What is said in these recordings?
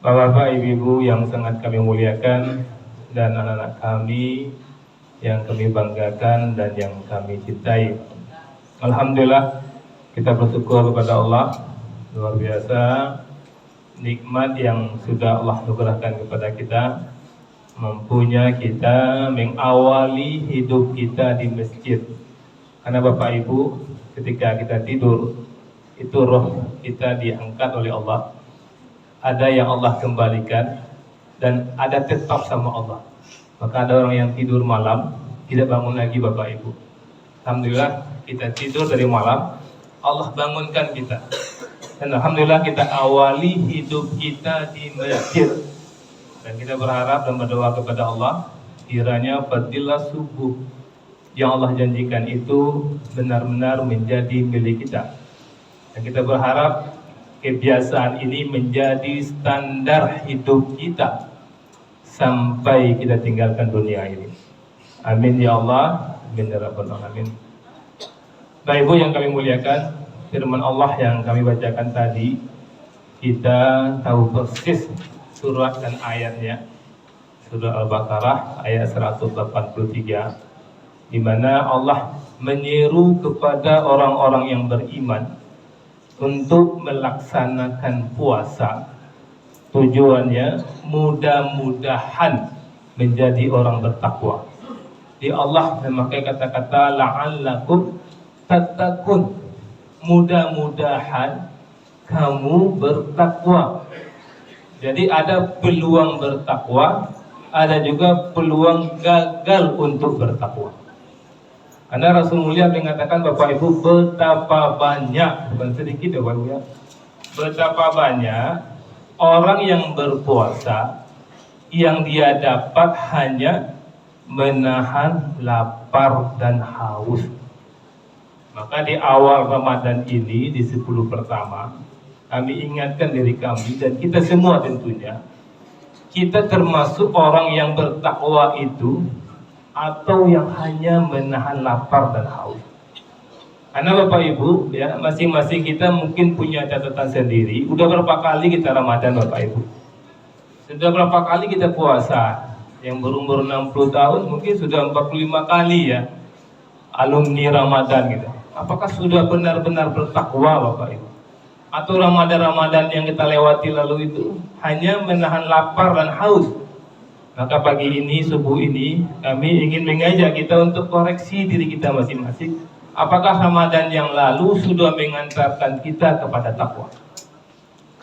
Bapak-bapak, ibu-ibu yang sangat kami muliakan, dan anak-anak kami yang kami banggakan dan yang kami cintai. Alhamdulillah, kita bersyukur kepada Allah. Luar biasa nikmat yang sudah Allah anugerahkan kepada kita, mampunya kita mengawali hidup kita di masjid. Karena Bapak Ibu, ketika kita tidur, itu roh kita diangkat oleh Allah. Ada yang Allah kembalikan dan ada tetap sama Allah. Maka ada orang yang tidur malam tidak bangun lagi, Bapak Ibu. Alhamdulillah kita tidur dari malam, Allah bangunkan kita. Dan alhamdulillah kita awali hidup kita di masjid. Dan kita berharap dan berdoa kepada Allah, kiranya fadilah subuh yang Allah janjikan itu benar-benar menjadi milik kita. Dan kita berharap kebiasaan ini menjadi standar hidup kita sampai kita tinggalkan dunia ini. Amin ya Allah, amin ya rabbal alamin. Bapak Ibu yang kami muliakan, firman Allah yang kami bacakan tadi, kita tahu persis surat dan ayatnya. Surah Al-Baqarah ayat 183, di mana Allah menyeru kepada orang-orang yang beriman untuk melaksanakan puasa. Tujuannya mudah-mudahan menjadi orang bertakwa. Di Allah memakai kata-kata la'allakum tattaqun, mudah-mudahan kamu bertakwa. Jadi ada peluang bertakwa, ada juga peluang gagal untuk bertakwa. Karena Rasul mulia mengatakan, Bapak Ibu, betapa banyak, bukan sedikit ya Bapak Ibu ya, betapa banyak orang yang berpuasa yang dia dapat hanya menahan lapar dan haus. Maka di awal Ramadan ini, di 10 pertama, kami ingatkan diri kami dan kita semua tentunya, kita termasuk orang yang bertakwa itu atau yang hanya menahan lapar dan haus. Karena Bapak Ibu ya, masing-masing kita mungkin punya catatan sendiri. Udah berapa kali kita Ramadan Bapak Ibu? Sudah berapa kali kita puasa? Yang berumur 60 tahun mungkin sudah 45 kali ya alumni Ramadan gitu. Apakah sudah benar-benar bertakwa Bapak Ibu? Atau Ramadan-Ramadan yang kita lewati lalu itu hanya menahan lapar dan haus? Maka pagi ini, subuh ini, kami ingin mengajak kita untuk koreksi diri kita masing-masing. Apakah Ramadan yang lalu sudah mengantarkan kita kepada takwa?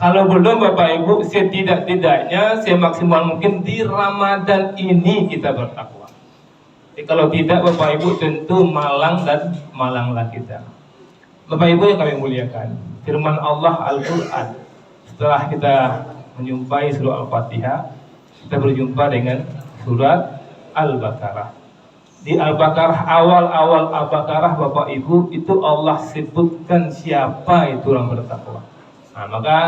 Kalau belum Bapak Ibu, setidak-tidaknya semaksimal mungkin di Ramadan ini kita bertakwa. Jadi kalau tidak Bapak Ibu, tentu malang dan malanglah kita. Bapak Ibu yang kami muliakan, firman Allah Al-Quran, setelah kita menjumpai surah Al-Fatihah, kita berjumpa dengan surat Al-Baqarah. Di Al-Baqarah, awal-awal Al-Baqarah Bapak Ibu, itu Allah sebutkan siapa itu orang bertakwa. Nah, maka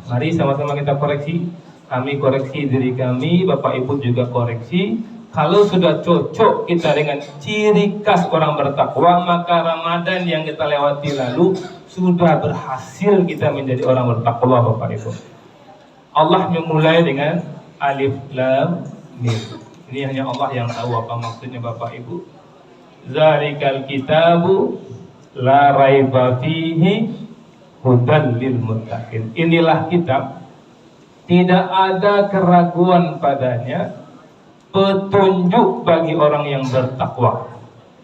mari sama-sama kita koreksi. Kami koreksi diri kami, Bapak Ibu juga koreksi. Kalau sudah cocok kita dengan ciri khas orang bertakwa, maka Ramadan yang kita lewati lalu sudah berhasil kita menjadi orang bertakwa Bapak Ibu. Allah memulai dengan Alif Lam Mim. Ini hanya Allah yang tahu apa maksudnya Bapak Ibu. Zalikal kitabu la raiba fihi hudan lil muttaqin. Inilah kitab, tidak ada keraguan padanya, petunjuk bagi orang yang bertakwa.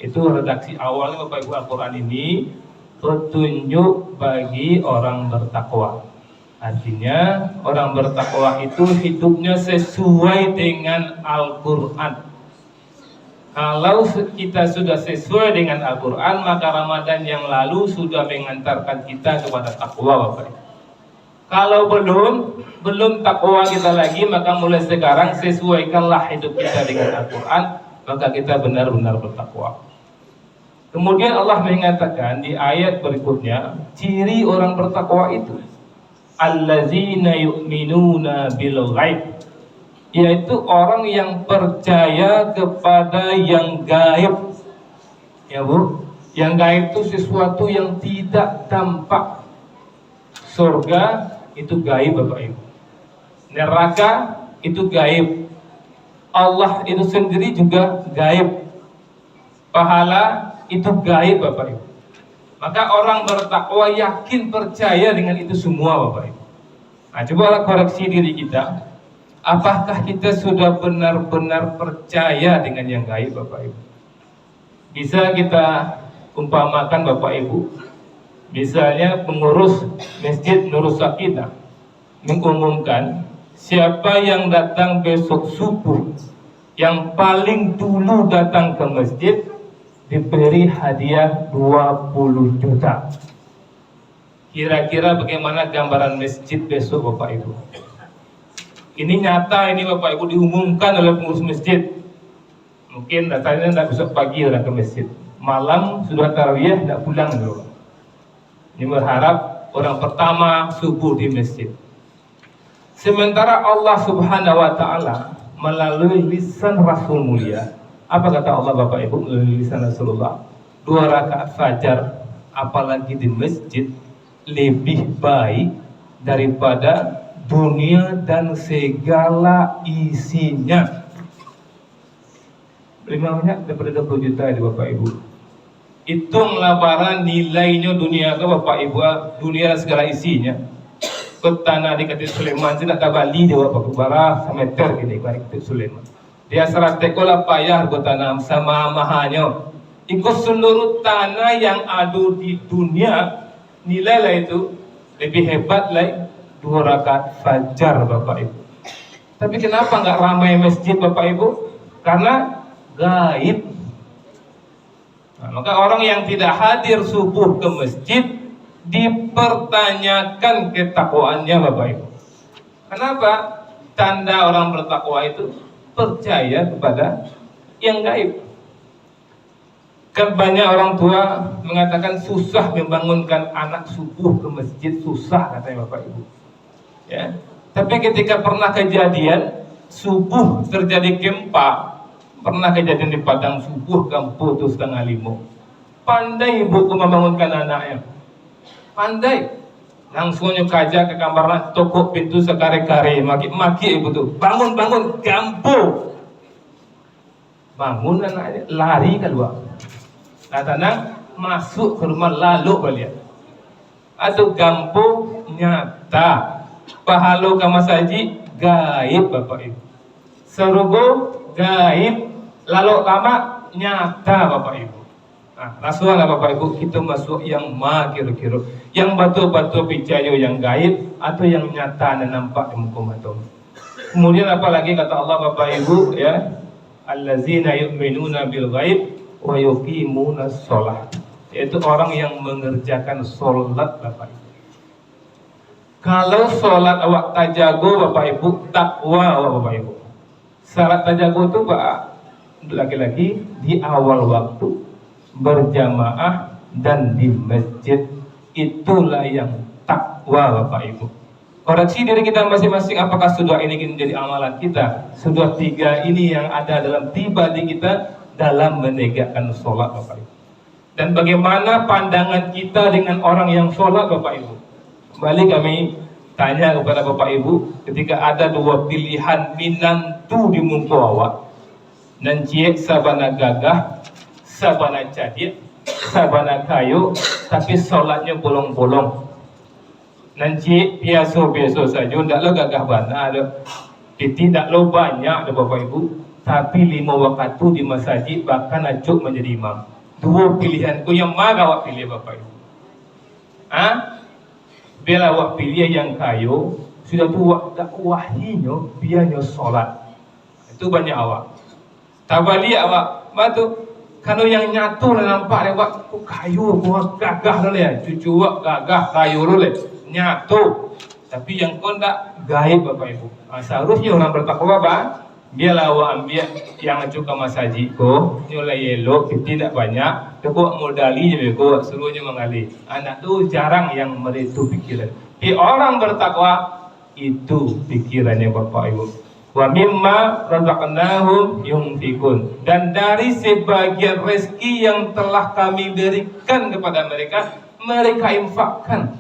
Itu redaksi awalnya Bapak Ibu Al-Quran ini, petunjuk bagi orang bertakwa. Artinya orang bertakwa itu hidupnya sesuai dengan Al-Quran. Kalau kita sudah sesuai dengan Al-Quran, maka Ramadan yang lalu sudah mengantarkan kita kepada takwa Bapak. Kalau belum takwa kita lagi, maka mulai sekarang sesuaikanlah hidup kita dengan Al-Quran, maka kita benar-benar bertakwa. Kemudian Allah mengatakan di ayat berikutnya, ciri orang bertakwa itu allazina yu'minuna bil ghaib, yaitu orang yang percaya kepada yang gaib. Ya Bu, yang gaib itu sesuatu yang tidak tampak. Surga itu gaib Bapak Ibu. Neraka itu gaib. Allah itu sendiri juga gaib. Pahala itu gaib Bapak Ibu. Maka orang bertakwa yakin percaya dengan itu semua Bapak Ibu. Nah, cobalah koreksi diri kita. Apakah kita sudah benar-benar percaya dengan yang gaib Bapak Ibu? Bisa kita umpamakan Bapak Ibu, misalnya pengurus Masjid Nurul Sakinah mengumumkan siapa yang datang besok subuh, yang paling dulu datang ke masjid diberi hadiah 20 juta. Kira-kira bagaimana gambaran masjid besok Bapak Ibu? Ini nyata, ini Bapak Ibu diumumkan oleh pengurus masjid. Mungkin datanya tidak besok pagi orang ke masjid, malam sudah tarawih tidak pulang dulu. Ini berharap orang pertama subuh di masjid. Sementara Allah Subhanahu wa Ta'ala melalui lisan Rasul mulia, apa kata Allah Bapak Ibu melalui lisan Rasulullah? 2 rakaat fajar apalagi di masjid lebih baik daripada dunia dan segala isinya. Lebih banyak daripada 20 juta itu Bapak Ibu. Hitung labaran nilainya dunia ke Bapak Ibu, dunia dan segala isinya. Ke tanah di Kati Sulaiman tidak tabali dia Bapak Ibu, barang meter gini Kati Sulaiman. Dia 100 tekolah payah ke tanam sama mahanya. Ikut seluruh tanah yang ada di dunia, nilai lah itu lebih hebat lah 2 rakaat fajar Bapak Ibu. Tapi kenapa nggak ramai masjid Bapak Ibu? Karena gaib. Nah, maka orang yang tidak hadir subuh ke masjid dipertanyakan ketakwaannya Bapak Ibu. Kenapa? Tanda orang bertakwa itu percaya kepada yang gaib. Kan banyak orang tua mengatakan susah membangunkan anak subuh ke masjid, susah katanya Bapak Ibu. Ya. Tapi ketika pernah kejadian subuh terjadi gempa, pernah kejadian di Padang subuh kampuh tuh 4:30. Pandai ibuku membangunkan anaknya. Pandai. Langsungnya kaja ke kamar, tokok pintu sekare-kare, maki-maki ibu tuh. Bangun, gampu. Bangun anaknya, lari keluar. Katanya masuk ke rumah lalu balik. Atau gampu nyata. Pahalo kama saji gaib Bapak Ibu. Serugo gaib. Lalu lama nyata Bapak Ibu. Nah, Rasulullah Bapak Ibu, kita masuk yang kira-kira, yang batu-batu percaya yang gaib atau yang nyata dan nampak di muka mata. Kemudian apalagi kata Allah Bapak Ibu ya, allazina yu'minuna bil ghaib wa yuqimuna shalah, yaitu orang yang mengerjakan sholat Bapak Ibu. Kalau sholat awak tajago Bapak Ibu, takwa awak Bapak Ibu. Syarat tajago itu Pak, laki-laki di awal waktu, berjamaah dan di masjid, itulah yang takwa Bapak Ibu. Koreksi diri kita masing-masing, apakah sudah ini menjadi amalan kita? Sudah 3 ini yang ada dalam pribadi kita dalam menegakkan sholat Bapak Ibu. Dan bagaimana pandangan kita dengan orang yang sholat Bapak Ibu? Kembali kami tanya kepada Bapak Ibu, ketika ada 2 pilihan minantu di muka awak, nanciek sabana gagah, sabana cadir, sabana kayu, tapi sholatnya bolong-bolong. Nanciek biasa-biasa saja, tidak lo gagah bana, tidak lo banyak Bapak Ibu, tapi 5 waktu di masjid bahkan acuk menjadi imam. 2 pilihanku yang mana awak pilih Bapak Ibu? Bila awak pilih yang kayu, sudah tua dakwahinya biarnya sholat. Itu banyak awak. Tabali awak, batu. Kalau yang nyatu nampak awak kayu, buat gagah le, cucu awak gagah kayu le, nyatu. Tapi yang kau tak gaib Bapak Ibu. Seharusnya orang bertakwa biarlah awak ambil yang cuka masaji ko, nilai elok, tidak banyak, cukup modali je ko, seluruhnya mengalir. Anak tu jarang yang meritu pikiran. Di orang bertakwa itu pikirannya Bapak Ibu. Wa mimma razaqnahum yunfikun, dan dari sebagian rezeki yang telah kami berikan kepada mereka, mereka infakkan.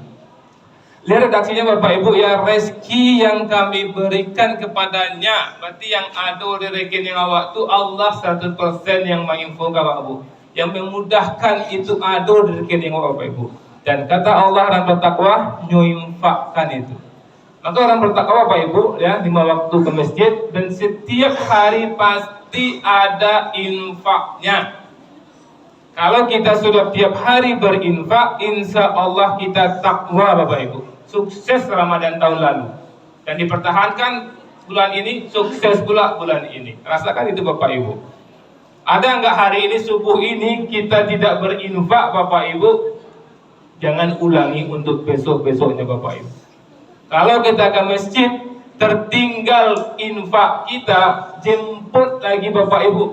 Lihat redaksinya Bapak Ibu ya, rezeki yang kami berikan kepadanya, berarti yang ada di rekening awak itu Allah 100% yang menginfo Bapak Ibu, yang memudahkan itu ada di rekening awak Bapak Ibu. Dan kata Allah, orang bertakwa nyuinfakkan itu. Maka orang bertakwa Bapak Ibu ya 5 waktu ke masjid dan setiap hari pasti ada infaknya. Kalau kita sudah tiap hari berinfak, insya Allah kita takwa Bapak Ibu. Sukses Ramadan tahun lalu dan dipertahankan bulan ini, sukses pula bulan ini. Rasakan itu Bapak Ibu. Ada nggak hari ini subuh ini kita tidak berinfak Bapak Ibu? Jangan ulangi untuk besok-besoknya Bapak Ibu. Kalau kita ke masjid tertinggal infak kita, jemput lagi Bapak Ibu.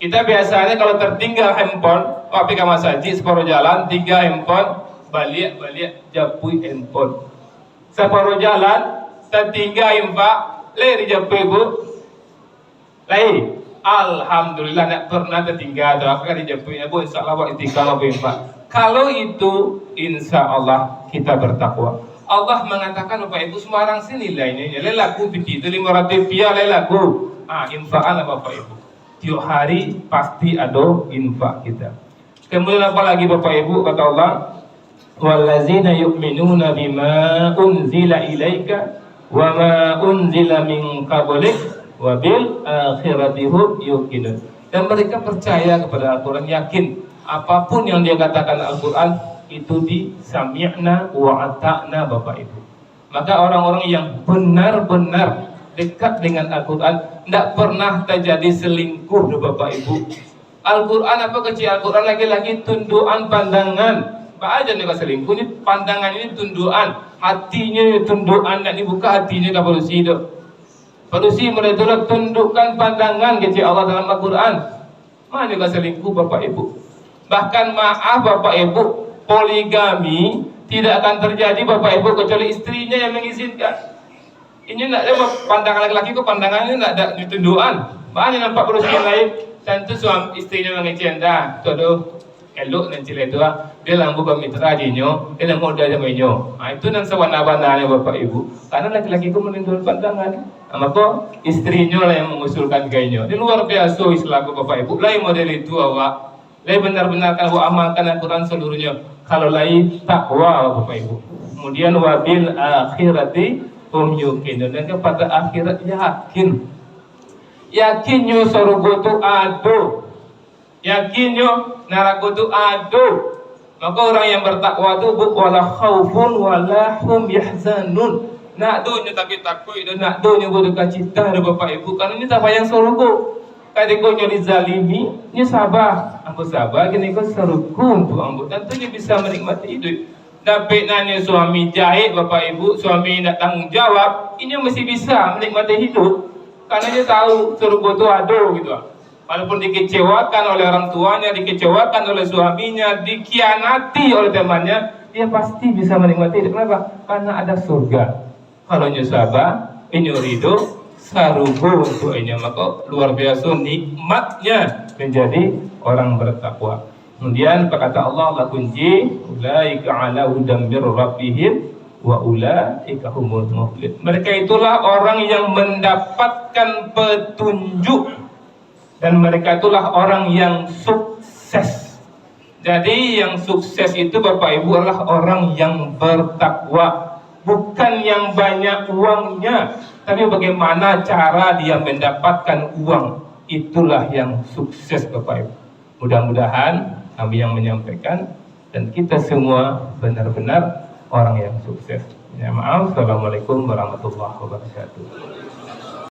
Kita biasanya kalau tertinggal handphone, tapi ke masjid separuh jalan, 3 handphone, balik japui handphone. Separuh jalan, tertinggal infak, lari japui Ibu. Lari. Alhamdulillah nak pernah tertinggal atau apa kan dijapui Ibu, insyaallah buat istiqamah infak. Kalau itu insya Allah kita bertakwa. Allah mengatakan Bapak Ibu semua orang sini nilainya lelaku itu 500 rupiah lelaku. Infakan Bapak Ibu. Tiap hari pasti ada infak kita. Kemudian apa lagi Bapak Ibu kata Allah, wallazina yu'minuna bima unzila ilaika wa ma unzila min qablik wa bil akhirati hum yuqinun. Dan mereka percaya kepada Al-Qur'an, yakin apapun yang dia katakan Al-Quran itu disami'na wa ata'na Bapak Ibu. Maka orang-orang yang benar-benar dekat dengan Al-Quran tidak pernah terjadi selingkuh Bapak Ibu. Al-Quran apa kecil Al-Quran lagi-lagi tundukan pandangan. Pak aja nih selingkuh ini pandangan ini tundukan, hatinya tundukan, dan dibuka hatinya tak perlu sido. Perlu sih mereka tundukkan pandangan kecil Allah dalam Al-Quran. Mana juga selingkuh Bapak Ibu. Bahkan maaf Bapak Ibu, poligami tidak akan terjadi Bapak Ibu kecuali istrinya yang mengizinkan. Ini tidak ada pandangan laki-laki kok, pandangannya tidak ada ditundukan. Banyak nampak berusaha lain. Tentu suami istrinya mengizinkan dah. Itu aduh elok dan cile itu dia lampu bermitra dinyo, dia nak modal sama inyo. Itu nang sewana-wananya Bapak Ibu. Karena laki-laki itu menundukkan pandangan. Maka istrinya lah yang mengusulkan kayaknya. Ini luar biasa Islam Bapak Ibu. Lain model itu awak. Lain benar-benar kalau amalkan Al-Quran seluruhnya. Kalau lain takwa Bapak Ibu. Kemudian wabil akhirati hum yuqinun, dan kepada akhirat yakin. Yakinnya surga itu ada. Yakinnya neraka itu ada. Maka orang yang bertakwa itu wala khaufun wala hum yahzanun. Nak dunia tapi takut dan nak dunia berduka cita Bapak Ibu. Karena ini tak payah surga. Kadang kau nyari zalimi, ni sabar. Ambo sabar, kini kau seruku untuk ambo. Tentunya bisa menikmati hidup. Dapat nanya suami jahit Bapak Ibu, suami nak tanggung jawab, ini mesti bisa menikmati hidup. Karena dia tahu surga itu ada gitu. Walaupun dikecewakan oleh orang tuanya, dikecewakan oleh suaminya, dikhianati oleh temannya, dia pasti bisa menikmati hidup. Kenapa? Karena ada surga. Kalau sabar, ini ridho, sarugo untuk ini, maka luar biasa nikmatnya menjadi orang bertakwa. Kemudian berkata Allah kunci ulaika ala hudam mir rabbihim wa ulaika humul muflihun. Mereka itulah orang yang mendapatkan petunjuk dan mereka itulah orang yang sukses. Jadi yang sukses itu Bapak Ibu adalah orang yang bertakwa, bukan yang banyak uangnya, tapi bagaimana cara dia mendapatkan uang. Itulah yang sukses Bapak Ibu. Mudah-mudahan kami yang menyampaikan dan kita semua benar-benar orang yang sukses. Ya maaf. Assalamualaikum warahmatullahi wabarakatuh.